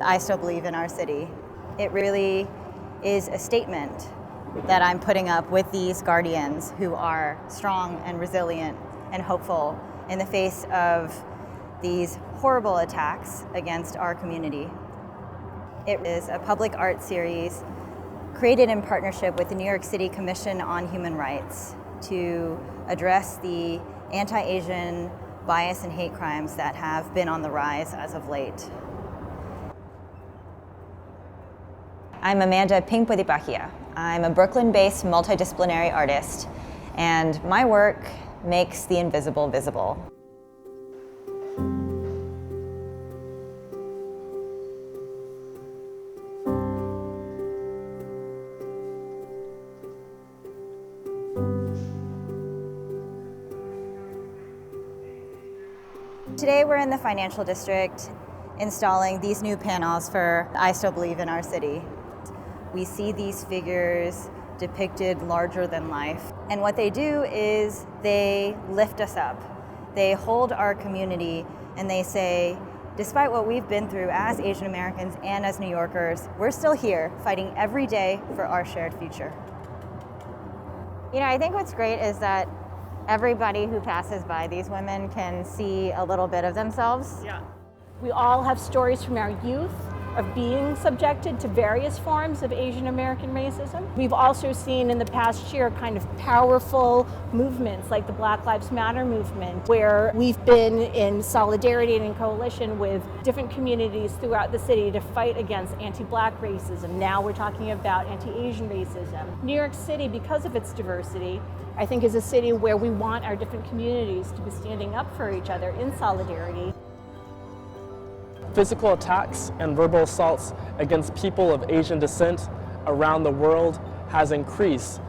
I still believe in our city. It really is a statement that I'm putting up with these guardians who are strong and resilient and hopeful in the face of these horrible attacks against our community. It is a public art series created in partnership with the New York City Commission on Human Rights to address the anti-Asian bias and hate crimes that have been on the rise as of late. I'm Amanda Phingbodhipakkiya. I'm a Brooklyn-based multidisciplinary artist, and my work makes the invisible visible. Today we're in the financial district installing these new panels for I Still Believe in Our City. We see these figures depicted larger than life. And what they do is they lift us up. They hold our community and they say, despite what we've been through as Asian Americans and as New Yorkers, we're still here fighting every day for our shared future. You know, I think what's great is that everybody who passes by these women can see a little bit of themselves. Yeah. We all have stories from our youth of being subjected to various forms of Asian American racism. We've also seen in the past year kind of powerful movements like the Black Lives Matter movement, where we've been in solidarity and in coalition with different communities throughout the city to fight against anti-Black racism. Now we're talking about anti-Asian racism. New York City, because of its diversity, I think is a city where we want our different communities to be standing up for each other in solidarity. Physical attacks and verbal assaults against people of Asian descent around the world has increased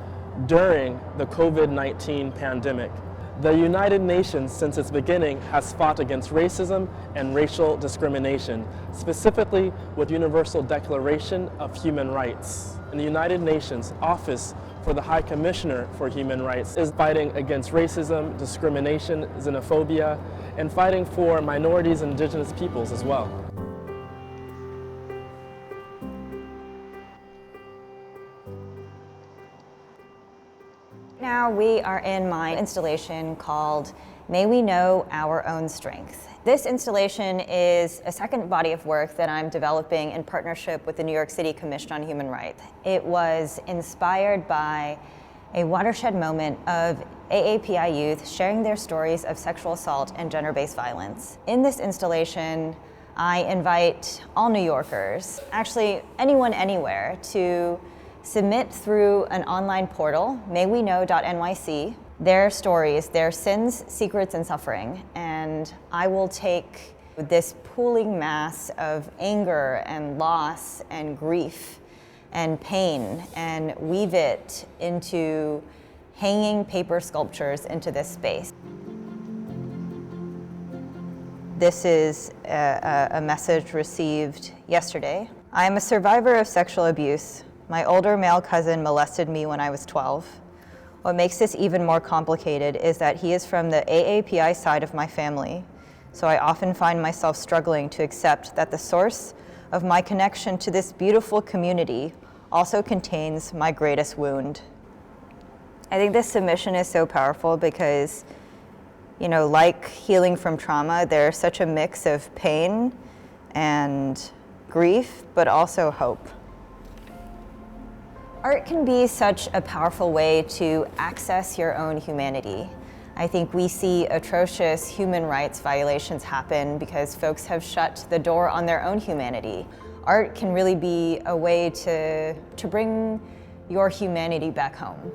during the COVID-19 pandemic. The United Nations, since its beginning, has fought against racism and racial discrimination, specifically with the Universal Declaration of Human Rights. And the United Nations Office for the High Commissioner for Human Rights is fighting against racism, discrimination, xenophobia, and fighting for minorities and indigenous peoples as well. Now we are in my installation called May We Know Our Own Strength. This installation is a second body of work that I'm developing in partnership with the New York City Commission on Human Rights. It was inspired by a watershed moment of AAPI youth sharing their stories of sexual assault and gender-based violence. In this installation, I invite all New Yorkers, actually anyone anywhere, to submit through an online portal, mayweknow.nyc, their stories, their sins, secrets, and suffering. And I will take this pooling mass of anger and loss and grief and pain and weave it into hanging paper sculptures into this space. This is a message received yesterday. I am a survivor of sexual abuse. My older male cousin molested me when I was 12. What makes this even more complicated is that he is from the AAPI side of my family, so I often find myself struggling to accept that the source of my connection to this beautiful community also contains my greatest wound. I think this submission is so powerful because, you know, like healing from trauma, there's such a mix of pain and grief, but also hope. Art can be such a powerful way to access your own humanity. I think we see atrocious human rights violations happen because folks have shut the door on their own humanity. Art can really be a way to bring your humanity back home.